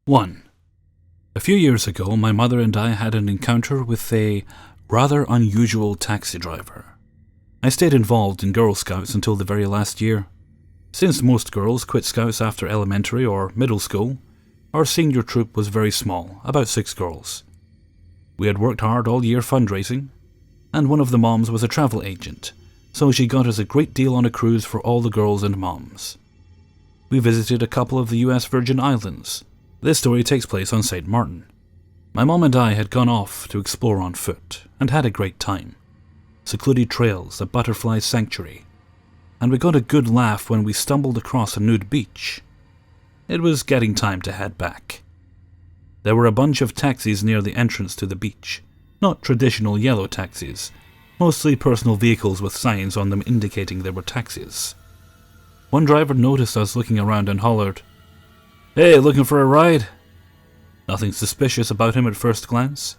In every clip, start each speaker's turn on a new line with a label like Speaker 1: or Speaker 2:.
Speaker 1: 1. A few years ago, my mother and I had an encounter with a rather unusual taxi driver. I stayed involved in Girl Scouts until the very last year. Since most girls quit Scouts after elementary or middle school, our senior troop was very small, about 6 girls. We had worked hard all year fundraising, and one of the moms was a travel agent, so she got us a great deal on a cruise for all the girls and moms. We visited a couple of the US Virgin Islands. This story takes place on St. Martin. My mom and I had gone off to explore on foot, and had a great time. Secluded trails, a butterfly sanctuary, and we got a good laugh when we stumbled across a nude beach. It was getting time to head back. There were a bunch of taxis near the entrance to the beach, not traditional yellow taxis, mostly personal vehicles with signs on them indicating they were taxis. One driver noticed us looking around and hollered, "Hey, looking for a ride?" Nothing suspicious about him at first glance.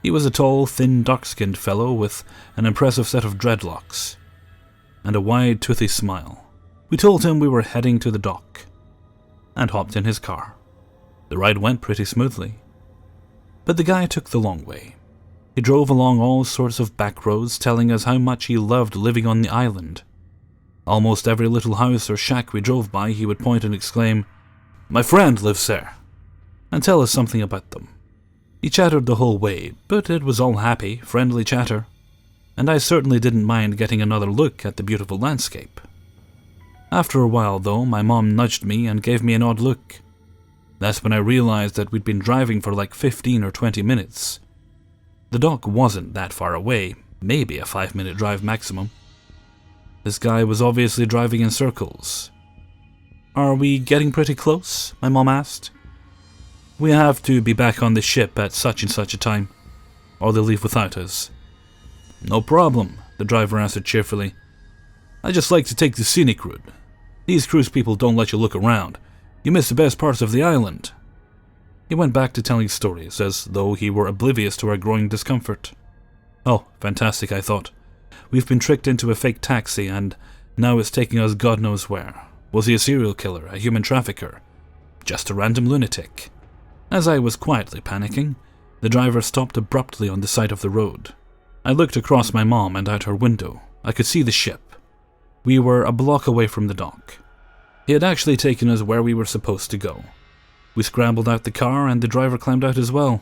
Speaker 1: He was a tall, thin, dark-skinned fellow with an impressive set of dreadlocks and a wide, toothy smile. We told him we were heading to the dock and hopped in his car. The ride went pretty smoothly, but the guy took the long way. He drove along all sorts of back roads, telling us how much he loved living on the island. Almost every little house or shack we drove by, he would point and exclaim, "My friend lives there," and tell us something about them. He chattered the whole way, but it was all happy, friendly chatter, and I certainly didn't mind getting another look at the beautiful landscape. After a while, though, my mom nudged me and gave me an odd look. That's when I realized that we'd been driving for like 15 or 20 minutes. The dock wasn't that far away, maybe a 5-minute drive maximum. This guy was obviously driving in circles. "Are we getting pretty close?" my mom asked. "We have to be back on the ship at such and such a time, or they'll leave without us." "No problem," the driver answered cheerfully. "I just like to take the scenic route. These cruise people don't let you look around. You miss the best parts of the island." He went back to telling stories, as though he were oblivious to our growing discomfort. Oh, fantastic, I thought. We've been tricked into a fake taxi, and now it's taking us God knows where. Was he a serial killer, a human trafficker? Just a random lunatic? As I was quietly panicking, the driver stopped abruptly on the side of the road. I looked across my mom and out her window. I could see the ship. We were a block away from the dock. He had actually taken us where we were supposed to go. We scrambled out the car, and the driver climbed out as well.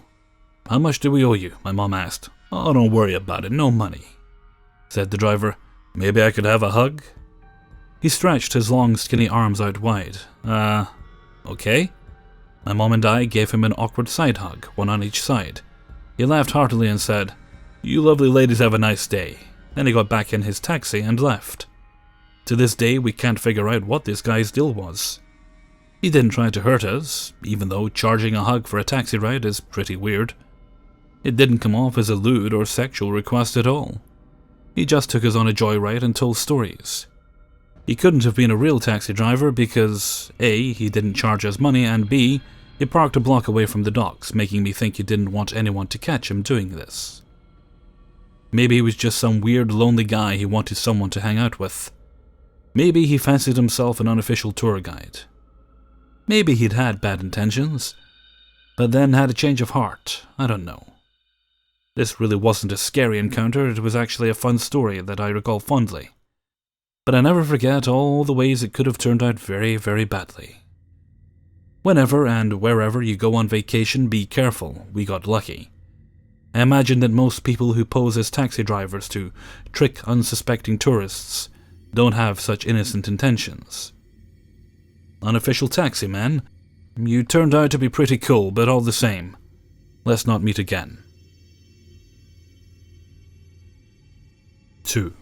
Speaker 1: "How much do we owe you?" my mom asked. "Oh, don't worry about it, no money," said the driver. "Maybe I could have a hug?" He stretched his long, skinny arms out wide. Okay? My mom and I gave him an awkward side hug, one on each side. He laughed heartily and said, "You lovely ladies have a nice day." Then he got back in his taxi and left. To this day, we can't figure out what this guy's deal was. He didn't try to hurt us, even though charging a hug for a taxi ride is pretty weird. It didn't come off as a lewd or sexual request at all. He just took us on a joyride and told stories. He couldn't have been a real taxi driver because A, he didn't charge us money, and B, he parked a block away from the docks, making me think he didn't want anyone to catch him doing this. Maybe he was just some weird, lonely guy he wanted someone to hang out with. Maybe he fancied himself an unofficial tour guide. Maybe he'd had bad intentions, but then had a change of heart. I don't know. This really wasn't a scary encounter, it was actually a fun story that I recall fondly. But I never forget all the ways it could have turned out very, very badly. Whenever and wherever you go on vacation, be careful. We got lucky. I imagine that most people who pose as taxi drivers to trick unsuspecting tourists don't have such innocent intentions. Unofficial taxi man, you turned out to be pretty cool, but all the same, let's not meet again. 2.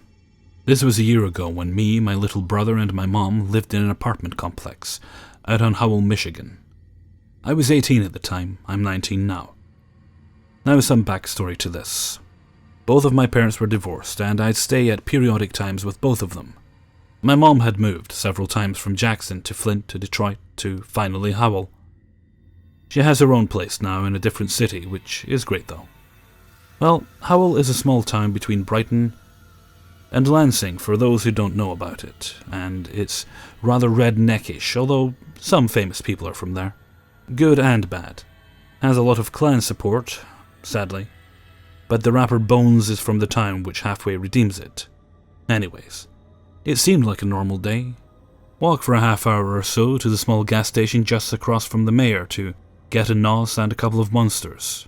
Speaker 1: This was a year ago when me, my little brother, and my mom lived in an apartment complex out on Howell, Michigan. I was 18 at the time, I'm 19 now. Now some backstory to this. Both of my parents were divorced, and I'd stay at periodic times with both of them. My mom had moved several times from Jackson to Flint to Detroit to finally Howell. She has her own place now in a different city, which is great though. Well, Howell is a small town between Brighton and Lansing for those who don't know about it, and it's rather redneckish, although some famous people are from there. Good and bad. Has a lot of clan support, sadly. But the rapper Bones is from the town, which halfway redeems it. Anyways, it seemed like a normal day. Walk for a half hour or so to the small gas station just across from the mayor to get a nos and a couple of monsters.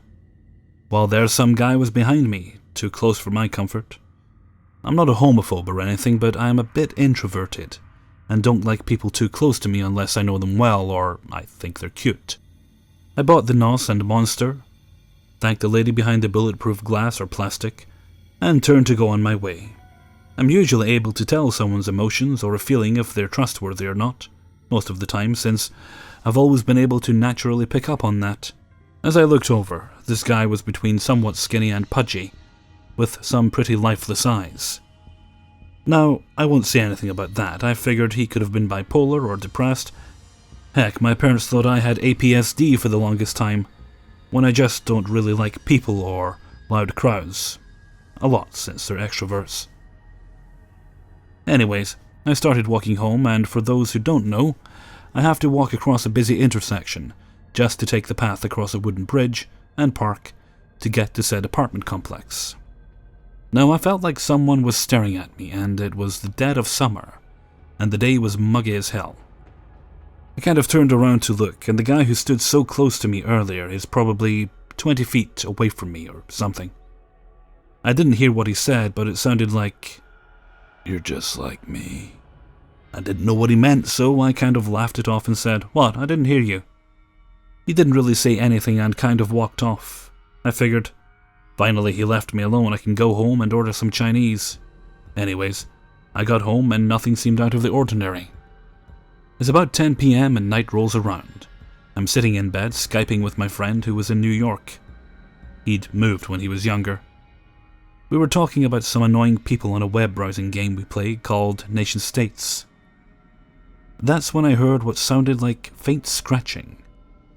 Speaker 1: While there, some guy was behind me, too close for my comfort. I'm not a homophobe or anything, but I am a bit introverted, and don't like people too close to me unless I know them well or I think they're cute. I bought the nos and monster, thanked the lady behind the bulletproof glass or plastic, and turned to go on my way. I'm usually able to tell someone's emotions or a feeling if they're trustworthy or not, most of the time, since I've always been able to naturally pick up on that. As I looked over, this guy was between somewhat skinny and pudgy, with some pretty lifeless eyes. Now, I won't say anything about that. I figured he could have been bipolar or depressed. Heck, my parents thought I had APSD for the longest time, when I just don't really like people or loud crowds. A lot, since they're extroverts. Anyways, I started walking home, and for those who don't know, I have to walk across a busy intersection just to take the path across a wooden bridge and park to get to said apartment complex. Now, I felt like someone was staring at me, and it was the dead of summer, and the day was muggy as hell. I kind of turned around to look, and the guy who stood so close to me earlier is probably 20 feet away from me or something. I didn't hear what he said, but it sounded like, "You're just like me." I didn't know what he meant, so I kind of laughed it off and said, "What? I didn't hear you." He didn't really say anything and kind of walked off. I figured, finally he left me alone, I can go home and order some Chinese. Anyways, I got home and nothing seemed out of the ordinary. It's about 10 p.m. and night rolls around. I'm sitting in bed, Skyping with my friend who was in New York. He'd moved when he was younger. We were talking about some annoying people on a web browsing game we play called Nation States. That's when I heard what sounded like faint scratching.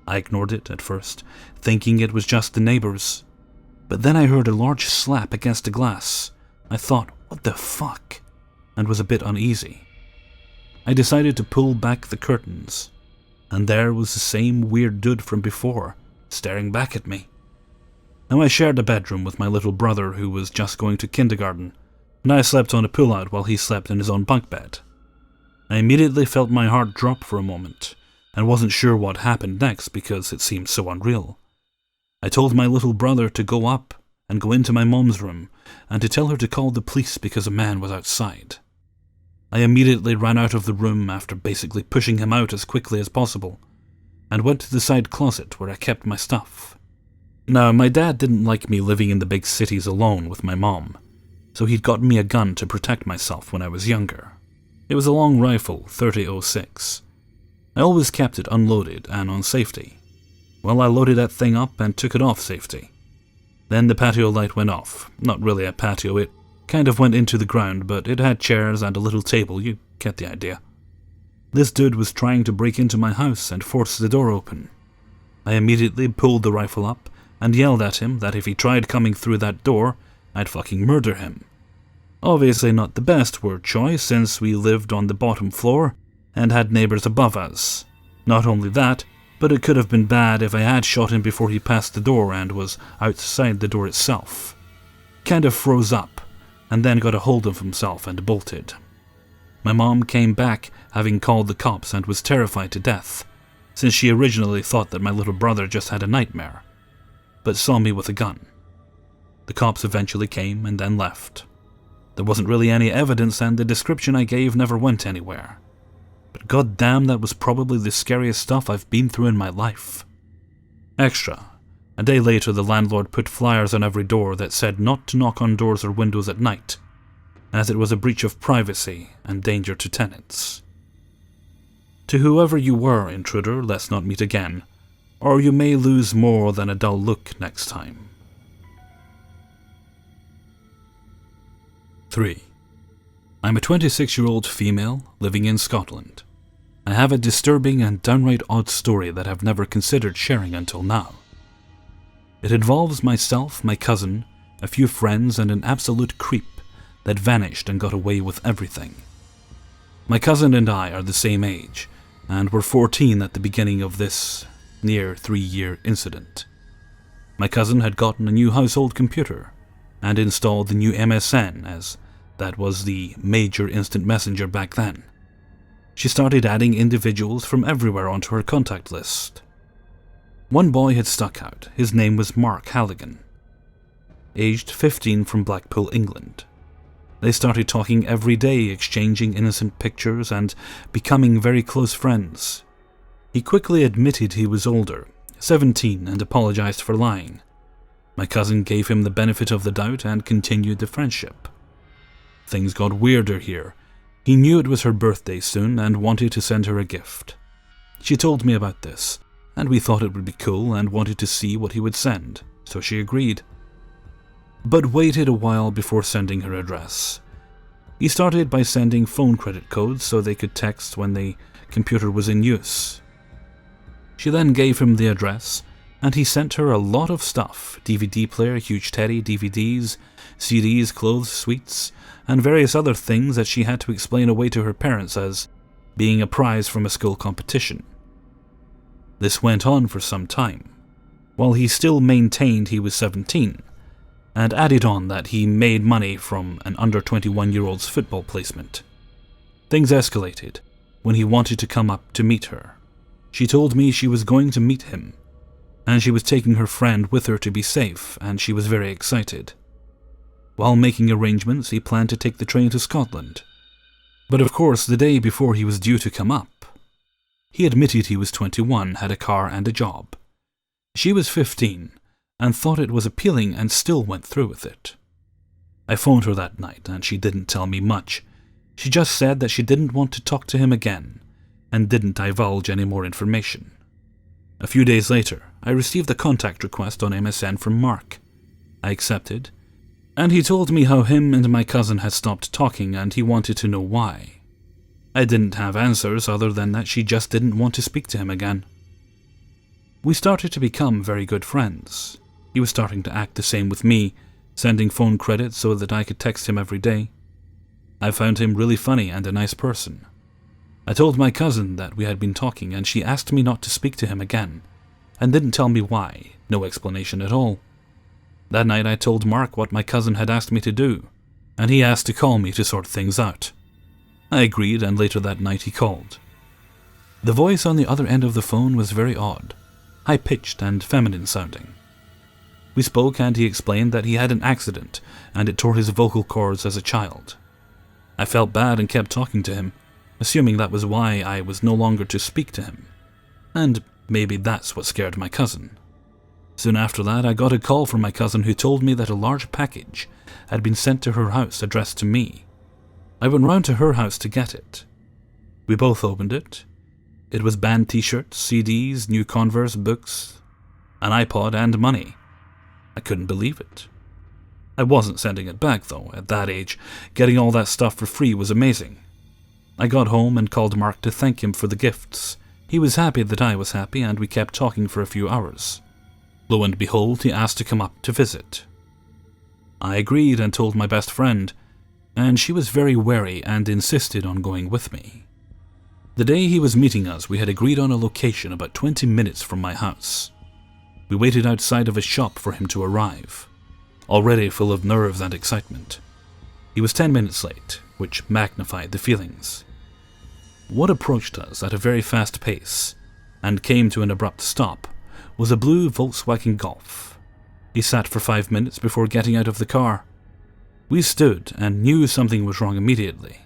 Speaker 1: I ignored it at first, thinking it was just the neighbors. But then I heard a large slap against the glass. I thought, what the fuck? And was a bit uneasy. I decided to pull back the curtains, and there was the same weird dude from before, staring back at me. Now I shared a bedroom with my little brother who was just going to kindergarten, and I slept on a pull-out while he slept in his own bunk bed. I immediately felt my heart drop for a moment, and wasn't sure what happened next because it seemed so unreal. I told my little brother to go up and go into my mom's room, and to tell her to call the police because a man was outside. I immediately ran out of the room after basically pushing him out as quickly as possible, and went to the side closet where I kept my stuff. Now, my dad didn't like me living in the big cities alone with my mom, so he'd gotten me a gun to protect myself when I was younger. It was a long rifle, 30-06. I always kept it unloaded and on safety. Well, I loaded that thing up and took it off safety. Then the patio light went off. Not really a patio, it kind of went into the ground, but it had chairs and a little table, you get the idea. This dude was trying to break into my house and force the door open. I immediately pulled the rifle up and yelled at him that if he tried coming through that door, I'd fucking murder him. Obviously not the best word choice since we lived on the bottom floor and had neighbors above us. Not only that, but it could have been bad if I had shot him before he passed the door and was outside the door itself. Kind of froze up, and then got a hold of himself and bolted. My mom came back, having called the cops, and was terrified to death, since she originally thought that my little brother just had a nightmare, but saw me with a gun. The cops eventually came and then left. There wasn't really any evidence, and the description I gave never went anywhere. But goddamn, that was probably the scariest stuff I've been through in my life. Extra. A day later, the landlord put flyers on every door that said not to knock on doors or windows at night, as it was a breach of privacy and danger to tenants. To whoever you were, intruder, let's not meet again, or you may lose more than a dull look next time. 3. I'm a 26-year-old female living in Scotland. I have a disturbing and downright odd story that I've never considered sharing until now. It involves myself, my cousin, a few friends, and an absolute creep that vanished and got away with everything. My cousin and I are the same age, and were 14 at the beginning of this near 3-year incident. My cousin had gotten a new household computer and installed the new MSN, as that was the major instant messenger back then. She started adding individuals from everywhere onto her contact list. One boy had stuck out. His name was Mark Halligan, aged 15, from Blackpool, England. They started talking every day, exchanging innocent pictures and becoming very close friends. He quickly admitted he was older, 17, and apologized for lying. My cousin gave him the benefit of the doubt and continued the friendship. Things got weirder here. He knew it was her birthday soon and wanted to send her a gift. She told me about this, and we thought it would be cool and wanted to see what he would send, so she agreed. But waited a while before sending her address. He started by sending phone credit codes so they could text when the computer was in use. She then gave him the address, and he sent her a lot of stuff: DVD player, huge teddy, DVDs, CDs, clothes, sweets, and various other things that she had to explain away to her parents as being a prize from a school competition. This went on for some time, while he still maintained he was 17, and added on that he made money from an under 21-year-old's football placement. Things escalated when he wanted to come up to meet her. She told me she was going to meet him, and she was taking her friend with her to be safe, and she was very excited. While making arrangements, he planned to take the train to Scotland. But of course, the day before he was due to come up, he admitted he was 21, had a car and a job. She was 15, and thought it was appealing and still went through with it. I phoned her that night, and she didn't tell me much. She just said that she didn't want to talk to him again, and didn't divulge any more information. A few days later, I received a contact request on MSN from Mark. I accepted, and he told me how him and my cousin had stopped talking and he wanted to know why. I didn't have answers other than that she just didn't want to speak to him again. We started to become very good friends. He was starting to act the same with me, sending phone credits so that I could text him every day. I found him really funny and a nice person. I told my cousin that we had been talking, and she asked me not to speak to him again, and didn't tell me why, no explanation at all. That night I told Mark what my cousin had asked me to do, and he asked to call me to sort things out. I agreed, and later that night he called. The voice on the other end of the phone was very odd, high-pitched and feminine sounding. We spoke, and he explained that he had an accident and it tore his vocal cords as a child. I felt bad and kept talking to him, assuming that was why I was no longer to speak to him. And maybe that's what scared my cousin. Soon after that, I got a call from my cousin who told me that a large package had been sent to her house addressed to me. I went round to her house to get it. We both opened it. It was band t-shirts, CDs, new Converse, books, an iPod, and money. I couldn't believe it. I wasn't sending it back, though. At that age, getting all that stuff for free was amazing. I got home and called Mark to thank him for the gifts. He was happy that I was happy, and we kept talking for a few hours. Lo and behold, he asked to come up to visit. I agreed and told my best friend, and she was very wary and insisted on going with me. The day he was meeting us, we had agreed on a location about 20 minutes from my house. We waited outside of a shop for him to arrive, already full of nerves and excitement. He was 10 minutes late, which magnified the feelings. What approached us at a very fast pace, and came to an abrupt stop, was a blue Volkswagen Golf. He sat for 5 minutes before getting out of the car. We stood and knew something was wrong immediately.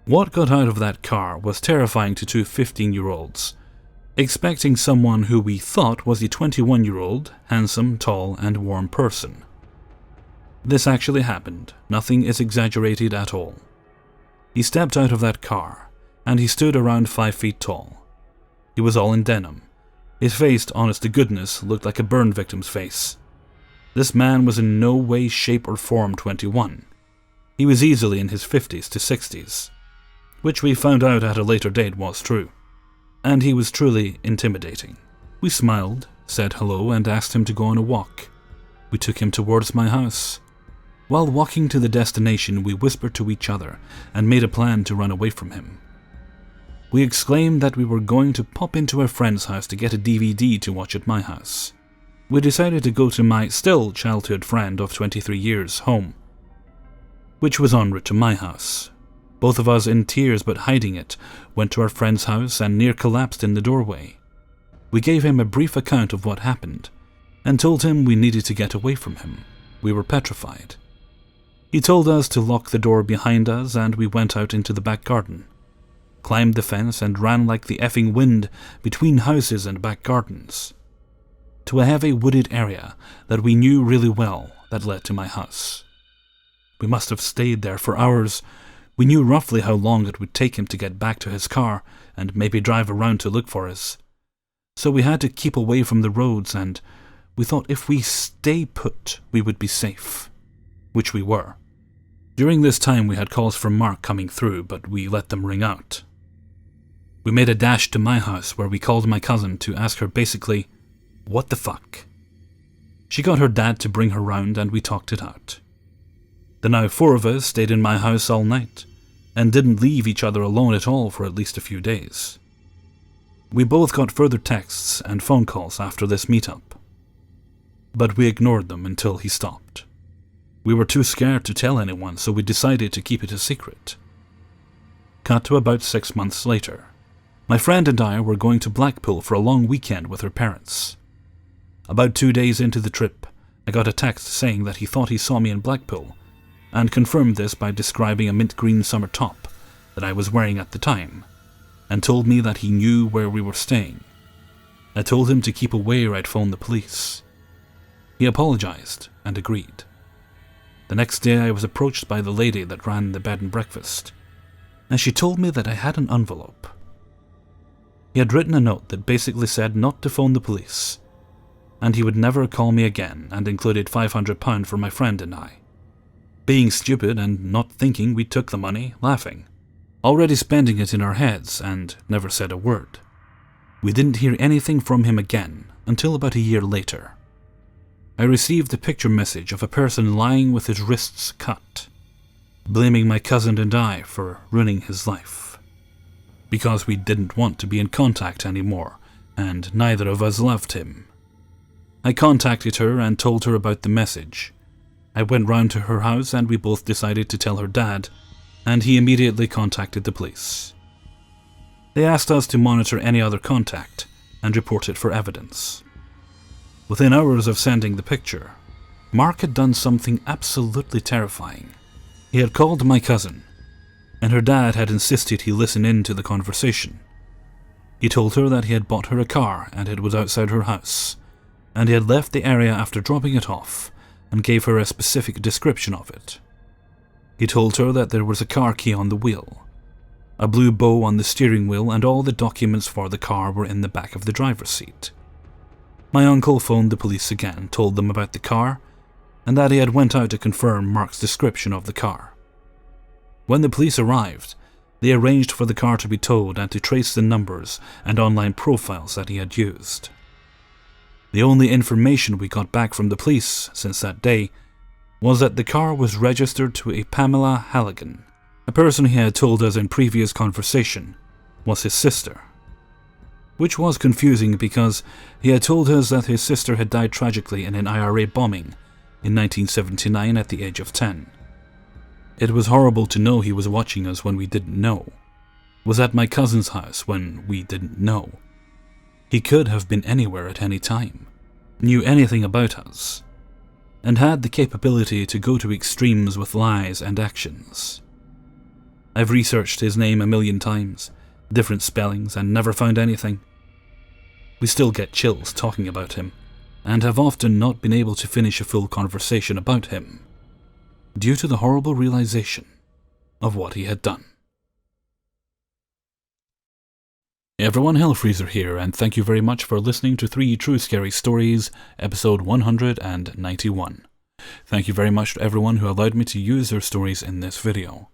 Speaker 1: What got out of that car was terrifying to two 15-year-olds, expecting someone who we thought was a 21-year-old, handsome, tall, and warm person. This actually happened. Nothing is exaggerated at all. He stepped out of that car, and he stood around 5 feet tall. He was all in denim. His face, honest to goodness, looked like a burn victim's face. This man was in no way, shape, or form 21. He was easily in his 50s to 60s, which we found out at a later date was true. And he was truly intimidating. We smiled, said hello, and asked him to go on a walk. We took him towards my house. While walking to the destination, we whispered to each other and made a plan to run away from him. We exclaimed that we were going to pop into a friend's house to get a DVD to watch at my house. We decided to go to my still childhood friend of 23 years' home, which was en route to my house. Both of us, in tears but hiding it, went to our friend's house and near collapsed in the doorway. We gave him a brief account of what happened and told him we needed to get away from him. We were petrified. He told us to lock the door behind us, and we went out into the back garden, climbed the fence and ran like the effing wind between houses and back gardens to a heavy wooded area that we knew really well that led to my house. We must have stayed there for hours. We knew roughly how long it would take him to get back to his car and maybe drive around to look for us. So we had to keep away from the roads, and we thought if we stay put, we would be safe, which we were. During this time we had calls from Mark coming through, but we let them ring out. We made a dash to my house where we called my cousin to ask her basically, what the fuck? She got her dad to bring her round and we talked it out. The now 4 of us stayed in my house all night and didn't leave each other alone at all for at least a few days. We both got further texts and phone calls after this meetup, but we ignored them until he stopped. We were too scared to tell anyone, so we decided to keep it a secret. Cut to about 6 months later. My friend and I were going to Blackpool for a long weekend with her parents. About 2 days into the trip, I got a text saying that he thought he saw me in Blackpool, and confirmed this by describing a mint green summer top that I was wearing at the time, and told me that he knew where we were staying. I told him to keep away or I'd phone the police. He apologized and agreed. The next day I was approached by the lady that ran the bed and breakfast, and she told me that I had an envelope. He had written a note that basically said not to phone the police, and he would never call me again, and included £500 for my friend and I. Being stupid and not thinking, we took the money, laughing, already spending it in our heads, and never said a word. We didn't hear anything from him again until about a year later. I received a picture message of a person lying with his wrists cut, blaming my cousin and I for ruining his life, because we didn't want to be in contact anymore, and neither of us loved him. I contacted her and told her about the message. I went round to her house and we both decided to tell her dad, and he immediately contacted the police. They asked us to monitor any other contact and report it for evidence. Within hours of sending the picture, Mark had done something absolutely terrifying. He had called my cousin, and her dad had insisted he listen in to the conversation. He told her that he had bought her a car and it was outside her house, and he had left the area after dropping it off and gave her a specific description of it. He told her that there was a car key on the wheel, a blue bow on the steering wheel, and all the documents for the car were in the back of the driver's seat. My uncle phoned the police again, told them about the car, and that he had went out to confirm Mark's description of the car. When the police arrived, they arranged for the car to be towed and to trace the numbers and online profiles that he had used. The only information we got back from the police since that day was that the car was registered to a Pamela Halligan, a person he had told us in previous conversation was his sister. Which was confusing because he had told us that his sister had died tragically in an IRA bombing in 1979 at the age of 10. It was horrible to know he was watching us when we didn't know, was at my cousin's house when we didn't know. He could have been anywhere at any time, knew anything about us, and had the capability to go to extremes with lies and actions. I've researched his name a million times, different spellings, and never found anything. We still get chills talking about him, and have often not been able to finish a full conversation about him, due to the horrible realization of what he had done. Hey everyone, Hellfreezer here, and thank you very much for listening to 3 True Scary Stories, episode 191. Thank you very much to everyone who allowed me to use their stories in this video.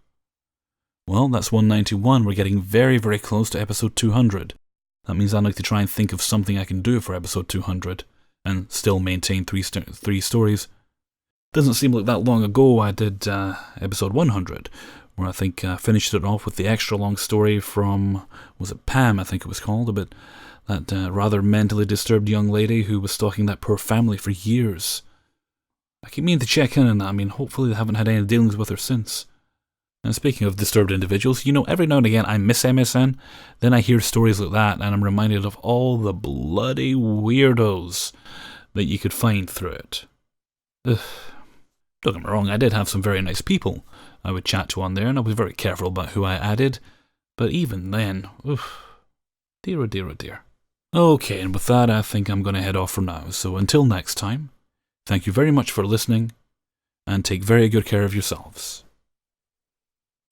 Speaker 1: Well, that's 191, we're getting very, very close to episode 200. That means I'd like to try and think of something I can do for episode 200, and still maintain three stories. Doesn't seem like that long ago I did episode 100, where I think I finished it off with the extra long story from, was it Pam, I think it was called, about that rather mentally disturbed young lady who was stalking that poor family for years. I keep meaning to check in on that. I mean, hopefully they haven't had any dealings with her since. And speaking of disturbed individuals, every now and again I miss MSN, then I hear stories like that and I'm reminded of all the bloody weirdos that you could find through it. Ugh. Don't get me wrong, I did have some very nice people I would chat to on there, and I was very careful about who I added, but even then, dear oh dear oh dear. Okay, and with that I think I'm going to head off for now, so until next time, thank you very much for listening, and take very good care of yourselves.